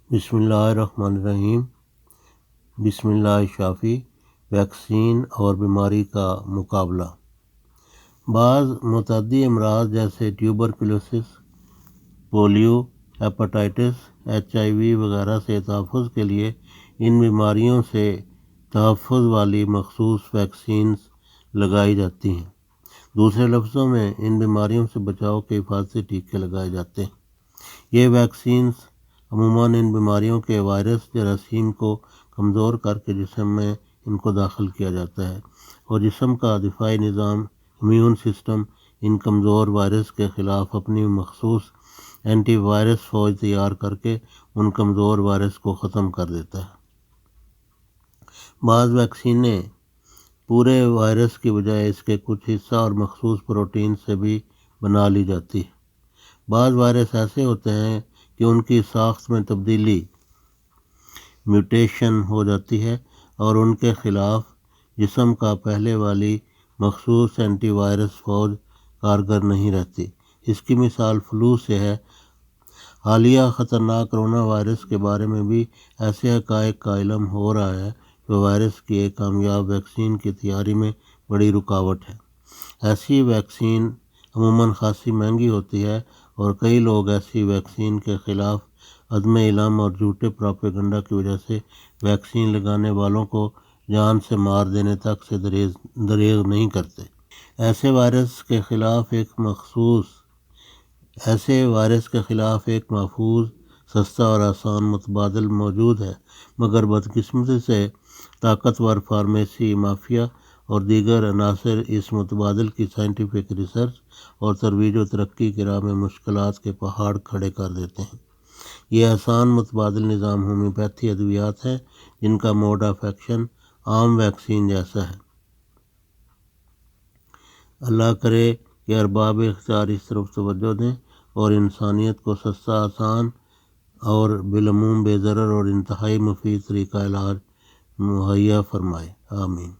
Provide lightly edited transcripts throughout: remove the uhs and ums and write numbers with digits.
بسم اللہ الرحمن الرحیم۔ بسم اللہ شافی۔ ویکسین اور بیماری کا مقابلہ۔ بعض متعدی امراض جیسے ٹیوبرکلوسس، پولیو، ہیپاٹائٹس، HIV وغیرہ سے تحفظ کے لیے ان بیماریوں سے تحفظ والی مخصوص ویکسینز لگائی جاتی ہیں۔ دوسرے لفظوں میں ان بیماریوں سے بچاؤ کے حفاظتی ٹیکے لگائے جاتے ہیں۔ یہ ویکسینز عموماً ان بیماریوں کے وائرس جراثیم کو کمزور کر کے جسم میں ان کو داخل کیا جاتا ہے، اور جسم کا دفاعی نظام امیون سسٹم ان کمزور وائرس کے خلاف اپنی مخصوص اینٹی وائرس فوج تیار کر کے ان کمزور وائرس کو ختم کر دیتا ہے۔ بعض ویکسینیں پورے وائرس کی بجائے اس کے کچھ حصہ اور مخصوص پروٹین سے بھی بنا لی جاتی ہے۔ بعض وائرس ایسے ہوتے ہیں کہ ان کی ساخت میں تبدیلی میوٹیشن ہو جاتی ہے اور ان کے خلاف جسم کا پہلے والی مخصوص اینٹی وائرس فوج کارگر نہیں رہتی۔ اس کی مثال فلو سے ہے۔ حالیہ خطرناک کرونا وائرس کے بارے میں بھی ایسے حقائق کا علم ہو رہا ہے جو وائرس کی ایک کامیاب ویکسین کی تیاری میں بڑی رکاوٹ ہے۔ ایسی ویکسین عموماً خاصی مہنگی ہوتی ہے، اور کئی لوگ ایسی ویکسین کے خلاف عدم علم اور جھوٹے پروپیگنڈا کی وجہ سے ویکسین لگانے والوں کو جان سے مار دینے تک سے دریغ نہیں کرتے۔ ایسے وائرس کے خلاف ایک محفوظ، سستا اور آسان متبادل موجود ہے، مگر بدقسمتی سے طاقتور فارمیسی مافیا اور دیگر عناصر اس متبادل کی سائنٹیفک ریسرچ اور ترویج و ترقی کی راہ میں مشکلات کے پہاڑ کھڑے کر دیتے ہیں۔ یہ آسان متبادل نظام ہومیوپیتھی ادویات ہیں جن کا موڈ آف ایکشن عام ویکسین جیسا ہے۔ اللہ کرے کہ ارباب اختیار اس طرف توجہ دیں اور انسانیت کو سستا، آسان اور بالعموم بے ضرر اور انتہائی مفید طریقہ علاج مہیا فرمائے۔ آمین۔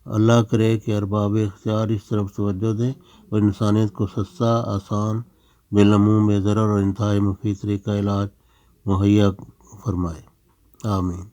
اللہ کرے کہ ارباب اختیار اس طرف توجہ دیں اور انسانیت کو سستا، آسان، بالعموم بے ضرر اور انتہائی مفید طریقہ علاج مہیا فرمائے۔ آمین۔